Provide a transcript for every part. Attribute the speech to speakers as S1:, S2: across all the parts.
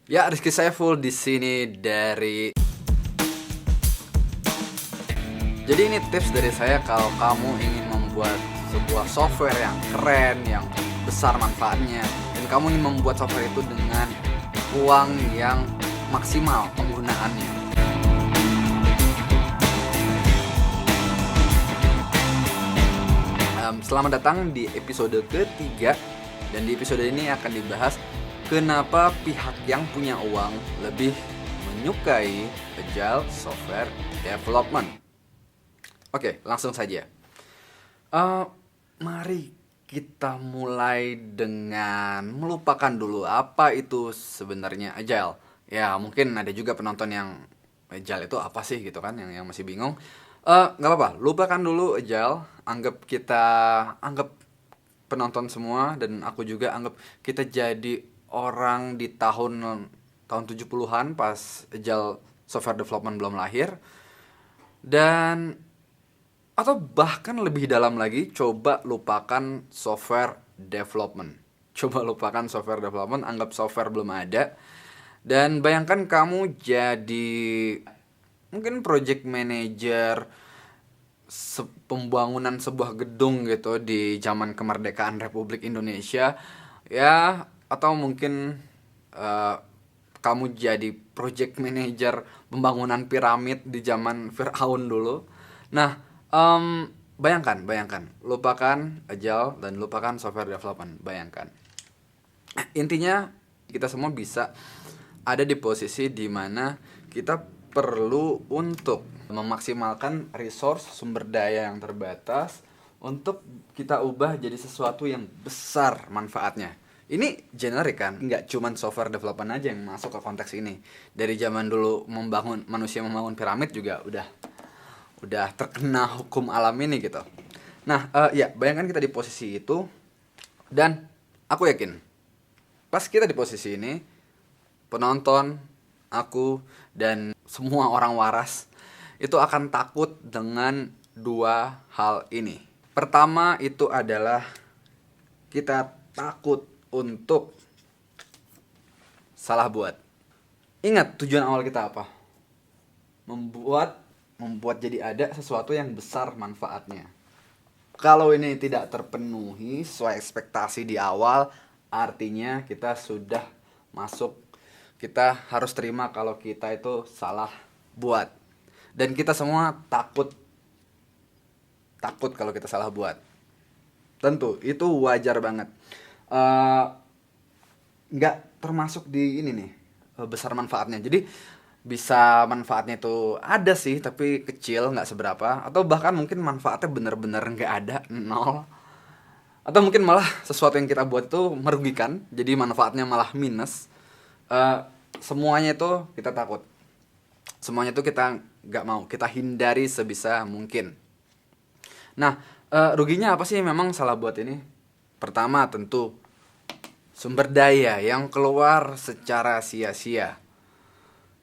S1: Ya, Rizky Saiful di sini dari. Jadi ini tips dari saya kalau kamu ingin membuat sebuah software yang keren, yang besar manfaatnya, dan kamu ingin membuat software itu dengan uang yang maksimal penggunaannya. Selamat datang di episode ketiga, dan di episode ini akan dibahas kenapa pihak yang punya uang lebih menyukai agile software development. Oke, langsung saja. Mari kita mulai dengan melupakan dulu apa itu sebenarnya agile. Ya, mungkin ada juga penonton yang agile itu apa sih gitu kan, yang masih bingung. Nggak apa-apa, lupakan dulu agile. Anggap penonton semua dan aku juga anggap kita jadi orang di tahun 70-an pas agile software development belum lahir. Dan atau bahkan lebih dalam lagi, coba lupakan software development. Coba lupakan software development, anggap software belum ada. Dan bayangkan kamu jadi mungkin project manager pembangunan sebuah gedung gitu di zaman kemerdekaan Republik Indonesia. Ya, atau mungkin eh, kamu jadi project manager pembangunan piramid di zaman Firaun dulu. Nah, bayangkan, lupakan agile dan lupakan software development. Bayangkan. Intinya kita semua bisa ada di posisi di mana kita perlu untuk memaksimalkan resource sumber daya yang terbatas untuk kita ubah jadi sesuatu yang besar manfaatnya. Ini generik kan, nggak cuman software development aja yang masuk ke konteks ini. Dari zaman dulu manusia membangun piramid juga udah terkena hukum alam ini gitu. Nah, ya bayangkan kita di posisi itu, dan aku yakin pas kita di posisi ini, penonton, aku, dan semua orang waras itu akan takut dengan dua hal ini. Pertama itu adalah kita takut untuk salah buat. Ingat tujuan awal kita apa? Membuat jadi ada sesuatu yang besar manfaatnya. Kalau ini tidak terpenuhi sesuai ekspektasi di awal, artinya kita sudah kita harus terima kalau kita itu salah buat. Dan kita semua takut kalau kita salah buat. Tentu, itu wajar banget. Nggak termasuk di ini nih, besar manfaatnya. Jadi bisa manfaatnya itu ada sih, tapi kecil, nggak seberapa. Atau bahkan mungkin manfaatnya bener-bener nggak ada, nol. Atau mungkin malah sesuatu yang kita buat itu merugikan, jadi manfaatnya malah minus. Semuanya itu kita takut. Semuanya itu kita nggak mau, kita hindari sebisa mungkin. Nah, ruginya apa sih memang salah buat ini? Pertama tentu sumber daya yang keluar secara sia-sia.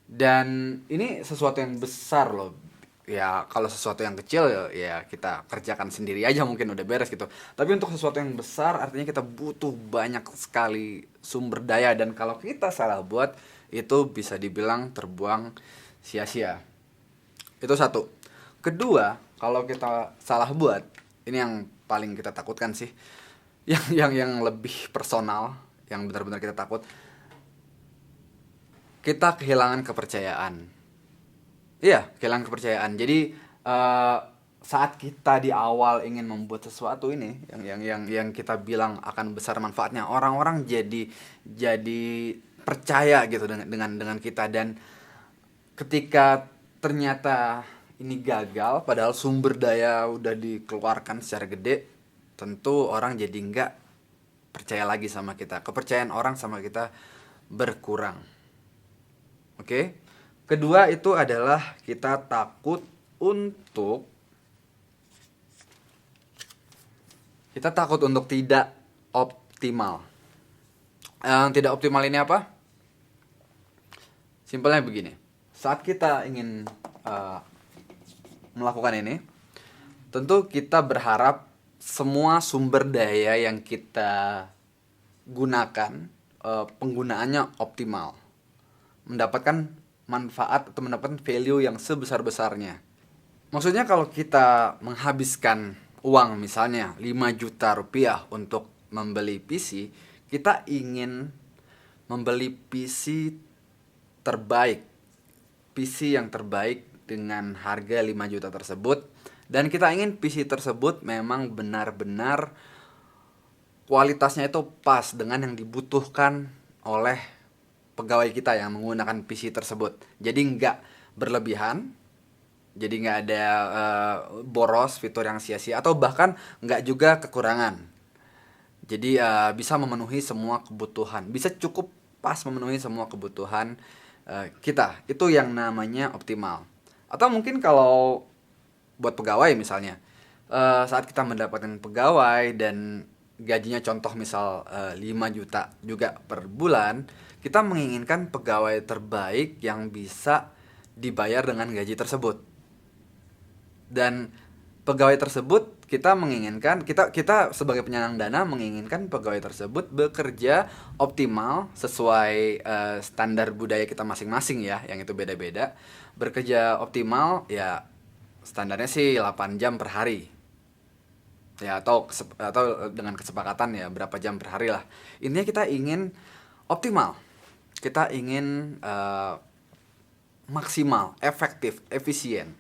S1: Dan ini sesuatu yang besar loh. Ya kalau sesuatu yang kecil ya kita kerjakan sendiri aja mungkin udah beres gitu. Tapi untuk sesuatu yang besar artinya kita butuh banyak sekali sumber daya, dan kalau kita salah buat itu bisa dibilang terbuang sia-sia. Itu satu. Kedua, kalau kita salah buat, ini yang paling kita takutkan sih. Yang lebih personal, yang benar-benar kita takut. Kita kehilangan kepercayaan. Iya, kehilangan kepercayaan. Jadi saat kita di awal ingin membuat sesuatu ini, yang kita bilang akan besar manfaatnya, orang-orang jadi percaya gitu dengan kita. Dan ketika ternyata ini gagal, padahal sumber daya udah dikeluarkan secara gede, tentu orang jadi nggak percaya lagi sama kita. Kepercayaan orang sama kita berkurang. Oke? Kedua itu adalah kita takut untuk tidak optimal. Tidak optimal ini apa? Simpelnya begini. Saat kita ingin melakukan ini, tentu kita berharap semua sumber daya yang kita gunakan penggunaannya optimal. mendapatkan manfaat atau mendapatkan value yang sebesar-besarnya. Maksudnya kalau kita menghabiskan uang misalnya 5 juta rupiah untuk membeli PC, kita ingin membeli terbaik, PC yang terbaik dengan harga 5 juta tersebut, dan kita ingin PC tersebut memang benar-benar kualitasnya itu pas dengan yang dibutuhkan oleh pegawai kita yang menggunakan PC tersebut. Jadi nggak berlebihan, jadi nggak ada boros, fitur yang sia-sia, atau bahkan nggak juga kekurangan. Jadi bisa memenuhi semua kebutuhan, bisa cukup pas memenuhi semua kebutuhan kita. Itu yang namanya optimal. Atau mungkin kalau buat pegawai misalnya, saat kita mendapatkan pegawai dan gajinya contoh misal 5 juta juga per bulan, kita menginginkan pegawai terbaik yang bisa dibayar dengan gaji tersebut. Dan pegawai tersebut kita menginginkan, kita sebagai penyandang dana menginginkan pegawai tersebut bekerja optimal sesuai standar budaya kita masing-masing ya, yang itu beda-beda. Bekerja optimal ya standarnya sih 8 jam per hari. Ya atau dengan kesepakatan ya berapa jam per hari lah. Intinya kita ingin optimal. Kita ingin maksimal, efektif, efisien.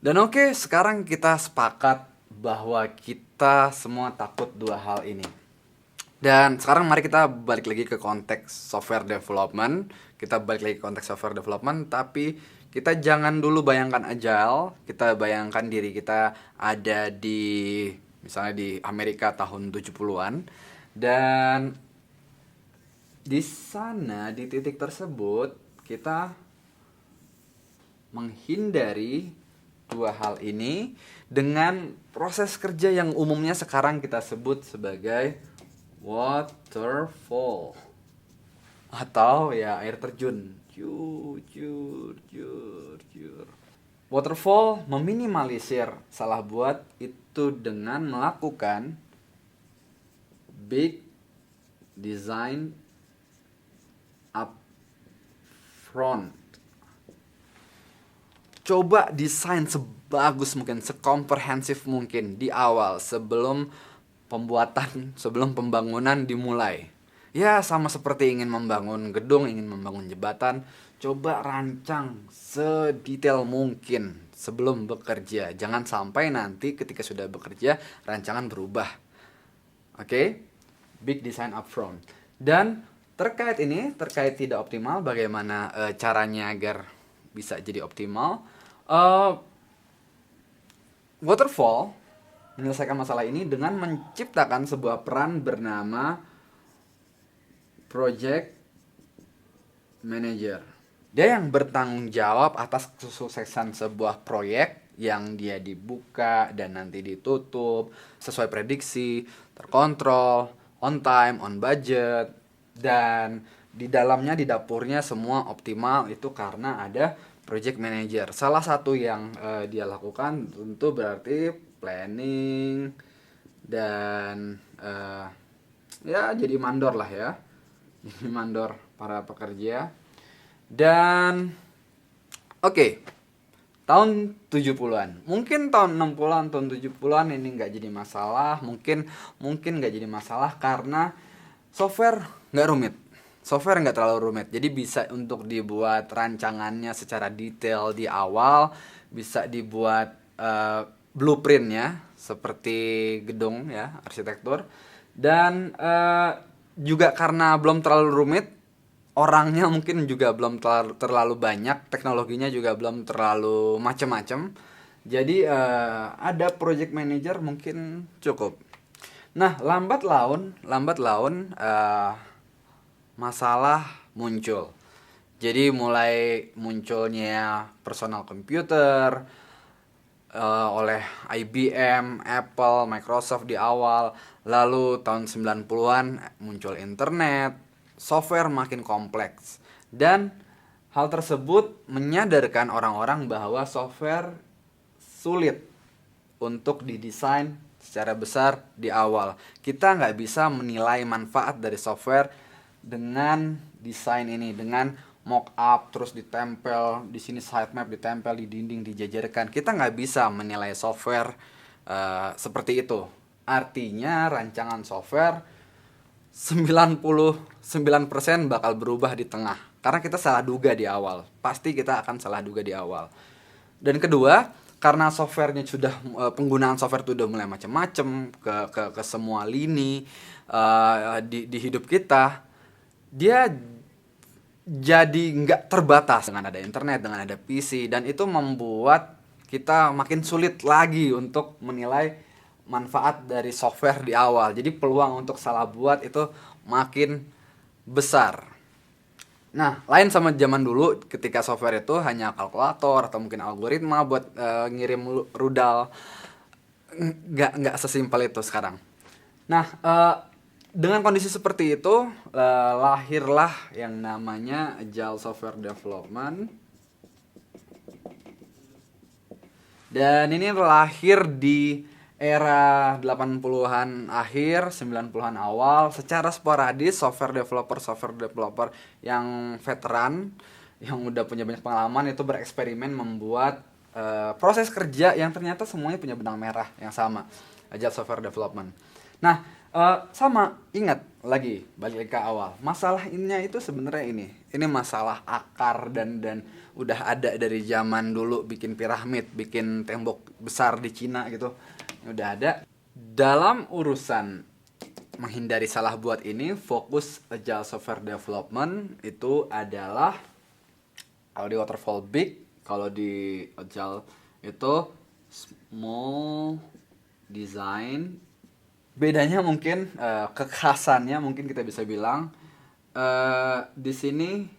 S1: Dan oke, sekarang kita sepakat bahwa kita semua takut dua hal ini. Dan sekarang mari kita balik lagi ke konteks software development. Kita balik lagi ke konteks software development, tapi kita jangan dulu bayangkan agile. Kita bayangkan diri kita ada di misalnya di Amerika tahun 70-an. Dan di sana, di titik tersebut, kita menghindari dua hal ini dengan proses kerja yang umumnya sekarang kita sebut sebagai waterfall atau ya air terjun. Waterfall meminimalisir salah buat itu dengan melakukan big design up front. Coba desain sebagus mungkin, sekomprehensif mungkin di awal sebelum pembangunan dimulai. Ya sama seperti ingin membangun gedung, ingin membangun jembatan, coba rancang sedetail mungkin sebelum bekerja. Jangan sampai nanti ketika sudah bekerja rancangan berubah. Oke? Big design upfront. Dan terkait tidak optimal, bagaimana caranya agar bisa jadi optimal? Waterfall menyelesaikan masalah ini dengan menciptakan sebuah peran bernama project manager. Dia yang bertanggung jawab atas kesuksesan sebuah proyek yang dia dibuka dan nanti ditutup sesuai prediksi, terkontrol, on time, on budget, dan di dalamnya, di dapurnya semua optimal. Itu karena ada project manager. Salah satu yang dia lakukan tentu berarti planning dan ya jadi mandor lah ya. Jadi mandor para pekerja. Dan oke, tahun 70-an. Mungkin tahun 60-an, tahun 70-an ini nggak jadi masalah. Mungkin nggak jadi masalah karena software nggak rumit. Software nggak terlalu rumit, jadi bisa untuk dibuat rancangannya secara detail di awal, bisa dibuat blueprintnya seperti gedung ya, arsitektur, dan juga karena belum terlalu rumit, orangnya mungkin juga belum terlalu banyak, teknologinya juga belum terlalu macam-macam, jadi ada project manager mungkin cukup. Nah, lambat laun masalah muncul. Jadi mulai munculnya personal computer oleh IBM, Apple, Microsoft di awal. Lalu tahun 90-an muncul internet, software makin kompleks. Dan hal tersebut menyadarkan orang-orang bahwa software sulit untuk didesain secara besar di awal. Kita nggak bisa menilai manfaat dari software dengan desain ini, dengan mockup terus ditempel di sini, sitemap ditempel di dinding, dijajarkan. Kita nggak bisa menilai software seperti itu. Artinya rancangan software 99% bakal berubah di tengah. Karena kita salah duga di awal. Pasti kita akan salah duga di awal. Dan kedua, karena softwarenya sudah penggunaan software itu udah mulai macam-macam ke semua lini di hidup kita, dia jadi nggak terbatas dengan ada internet, dengan ada PC, dan itu membuat kita makin sulit lagi untuk menilai manfaat dari software di awal. Jadi peluang untuk salah buat itu makin besar. Nah, lain sama zaman dulu ketika software itu hanya kalkulator atau mungkin algoritma buat ngirim rudal. Nggak sesimpel itu sekarang. Nah, dengan kondisi seperti itu, lahirlah yang namanya Agile Software Development. Dan ini lahir di era 80-an akhir, 90-an awal. Secara sporadis, software developer yang veteran, yang udah punya banyak pengalaman, itu bereksperimen membuat proses kerja yang ternyata semuanya punya benang merah yang sama, Agile Software Development. Nah, sama, ingat lagi, balik ke awal. Masalahnya itu sebenarnya ini masalah akar dan udah ada dari zaman dulu, bikin piramid, bikin tembok besar di Cina gitu. Udah ada. Dalam urusan menghindari salah buat ini, fokus Agile Software Development itu adalah, kalau di Waterfall big, kalau di Agile itu small design. Bedanya mungkin kekhasannya mungkin kita bisa bilang di sini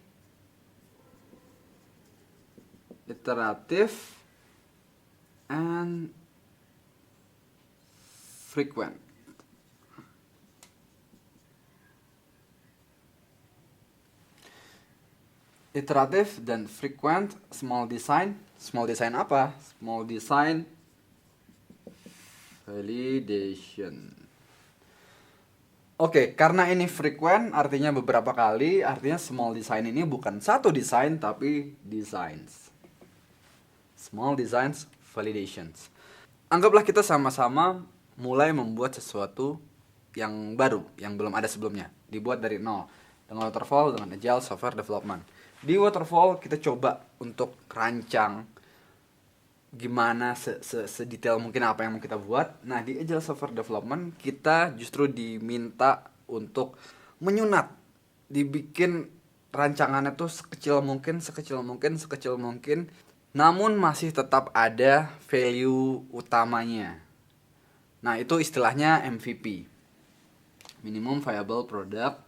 S1: iteratif and frequent. Iteratif dan frequent. Small design apa? Small design validation. Oke, karena ini frequent artinya beberapa kali, artinya small design ini bukan satu desain tapi designs. Small designs validations. Anggaplah kita sama-sama mulai membuat sesuatu yang baru, yang belum ada sebelumnya, dibuat dari nol, dengan Waterfall, dengan Agile Software Development. Di Waterfall kita coba untuk rancang gimana sedetail mungkin apa yang mau kita buat. Nah, di Agile Software Development kita justru diminta untuk menyunat, dibikin rancangannya tuh sekecil mungkin, namun masih tetap ada value utamanya. Nah, itu istilahnya MVP, Minimum Viable Product.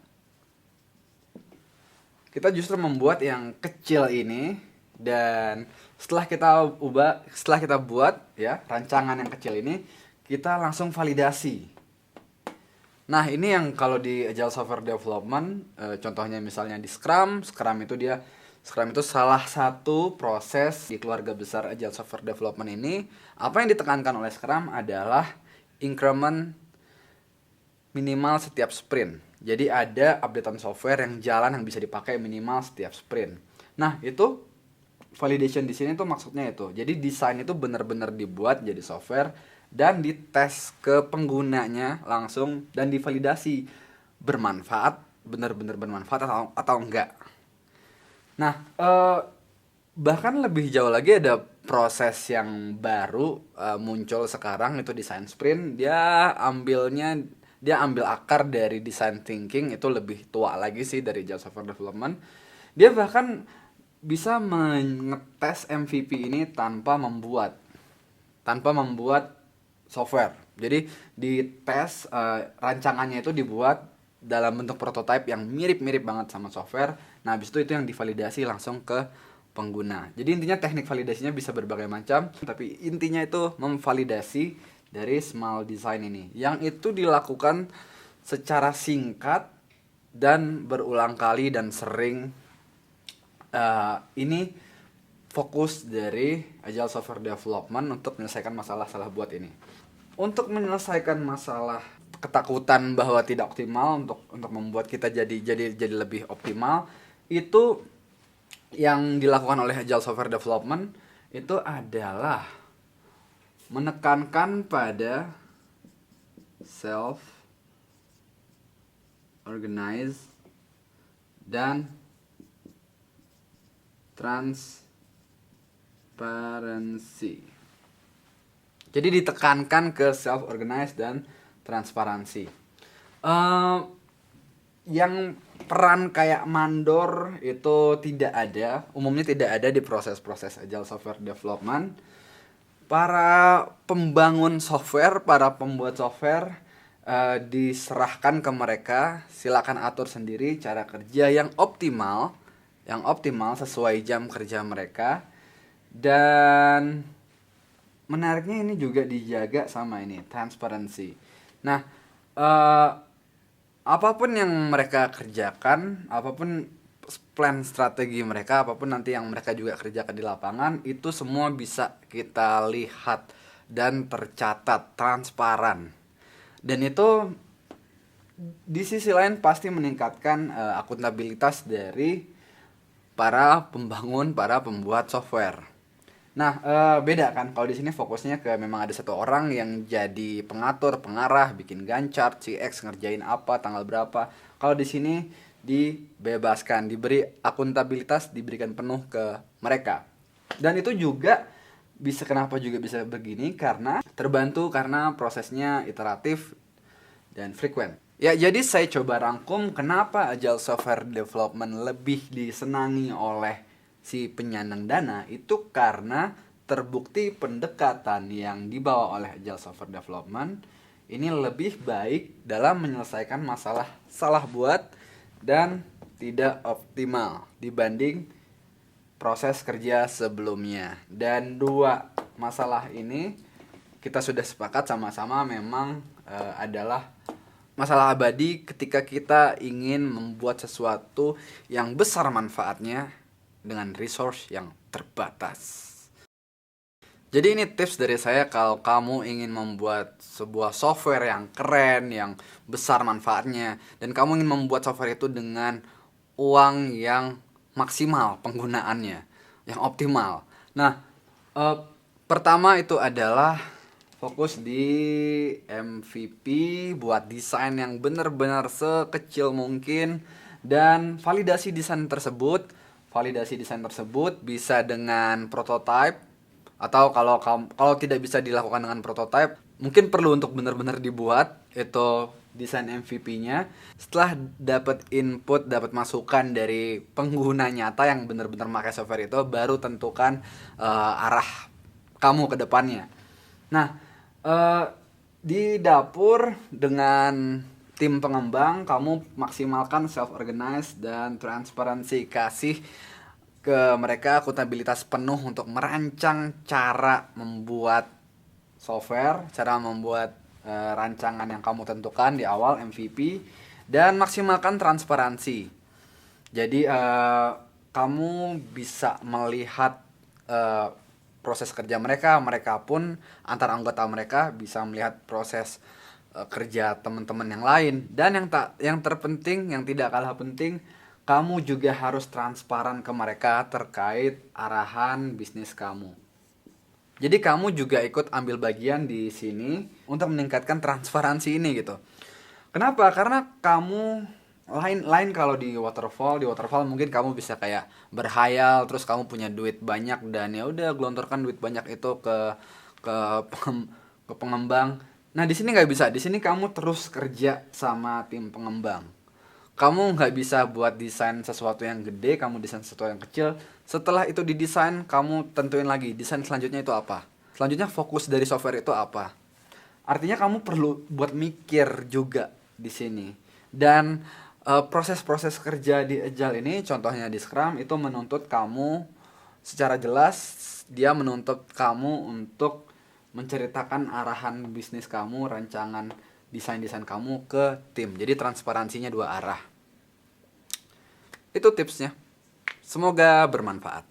S1: Kita justru membuat yang kecil ini, dan setelah kita buat ya rancangan yang kecil ini, kita langsung validasi. Nah, ini yang kalau di Agile Software Development, contohnya misalnya di Scrum itu salah satu proses di keluarga besar Agile Software Development ini. Apa yang ditekankan oleh Scrum adalah increment minimal setiap sprint. Jadi ada updatean software yang jalan yang bisa dipakai minimal setiap sprint. Nah, itu validation di sini tuh maksudnya itu. Jadi desain itu benar-benar dibuat jadi software dan dites ke penggunanya langsung dan divalidasi bermanfaat, benar-benar bermanfaat atau enggak. Nah, bahkan lebih jauh lagi ada proses yang baru muncul sekarang, itu design sprint. Dia ambil akar dari design thinking, itu lebih tua lagi sih dari Agile Software Development. Dia bahkan bisa mengetes MVP ini tanpa membuat software. Jadi di tes rancangannya itu dibuat dalam bentuk prototype yang mirip-mirip banget sama software. Nah, habis itu yang divalidasi langsung ke pengguna. Jadi intinya teknik validasinya bisa berbagai macam, tapi intinya itu memvalidasi dari small design ini, yang itu dilakukan secara singkat dan berulang kali dan sering. Ini fokus dari Agile Software Development untuk menyelesaikan masalah salah buat ini. Untuk menyelesaikan masalah ketakutan bahwa tidak optimal, untuk membuat kita jadi lebih optimal, itu yang dilakukan oleh Agile Software Development itu adalah menekankan pada self organize dan transparansi. Jadi ditekankan ke self organize dan transparansi. Yang peran kayak mandor itu tidak ada, umumnya tidak ada di proses-proses Agile Software Development. Para pembangun software, para pembuat software diserahkan ke mereka, silakan atur sendiri cara kerja yang optimal sesuai jam kerja mereka. Dan menariknya ini juga dijaga sama ini transparansi. Nah, apapun yang mereka kerjakan, apapun plan strategi mereka, apapun nanti yang mereka juga kerjakan di lapangan, itu semua bisa kita lihat dan tercatat transparan. Dan itu di sisi lain pasti meningkatkan akuntabilitas dari para pembangun, para pembuat software. Nah, beda kan kalau di sini fokusnya ke memang ada satu orang yang jadi pengatur, pengarah, bikin Gantt chart, CX ngerjain apa, tanggal berapa. Kalau di sini dibebaskan, diberi akuntabilitas, diberikan penuh ke mereka. Dan itu juga kenapa juga bisa begini, karena terbantu karena prosesnya iteratif dan frequent. Ya, jadi saya coba rangkum kenapa Agile Software Development lebih disenangi oleh si penyandang dana. Itu karena terbukti pendekatan yang dibawa oleh Agile Software Development ini lebih baik dalam menyelesaikan masalah salah buat dan tidak optimal dibanding proses kerja sebelumnya. Dan dua masalah ini kita sudah sepakat sama-sama memang adalah masalah abadi ketika kita ingin membuat sesuatu yang besar manfaatnya dengan resource yang terbatas. Jadi ini tips dari saya kalau kamu ingin membuat sebuah software yang keren, yang besar manfaatnya, dan kamu ingin membuat software itu dengan uang yang maksimal penggunaannya, yang optimal. Nah, pertama itu adalah fokus di MVP, buat desain yang benar-benar sekecil mungkin, dan validasi desain tersebut. Validasi desain tersebut bisa dengan prototype, atau kalau tidak bisa dilakukan dengan prototype, mungkin perlu untuk benar-benar dibuat itu desain MVP-nya. Setelah dapat input, dapat masukan dari pengguna nyata yang benar-benar pakai software itu, baru tentukan arah kamu ke depannya. Nah, di dapur dengan tim pengembang, kamu maksimalkan self-organize dan transparansi. Kasih ke mereka akuntabilitas penuh untuk merancang cara membuat software, cara membuat rancangan yang kamu tentukan di awal MVP, dan maksimalkan transparansi. Jadi kamu bisa melihat proses kerja mereka pun antar anggota mereka bisa melihat proses kerja teman-teman yang lain. Dan yang terpenting, yang tidak kalah penting, kamu juga harus transparan ke mereka terkait arahan bisnis kamu. Jadi kamu juga ikut ambil bagian di sini untuk meningkatkan transparansi ini gitu. Kenapa? Karena kamu lain kalau di waterfall mungkin kamu bisa kayak berhayal, terus kamu punya duit banyak dan ya udah gelontorkan duit banyak itu ke ke pengembang. Nah, di sini nggak bisa. Di sini kamu terus kerja sama tim pengembang. Kamu nggak bisa buat desain sesuatu yang gede, kamu desain sesuatu yang kecil. Setelah itu didesain, kamu tentuin lagi desain selanjutnya itu apa. Selanjutnya fokus dari software itu apa. Artinya kamu perlu buat mikir juga di sini. Dan proses-proses kerja di Agile ini, contohnya di Scrum, itu menuntut kamu secara jelas, dia menuntut kamu untuk menceritakan arahan bisnis kamu, rancangan desain-desain kamu ke tim. Jadi transparansinya dua arah. Itu tipsnya. Semoga bermanfaat.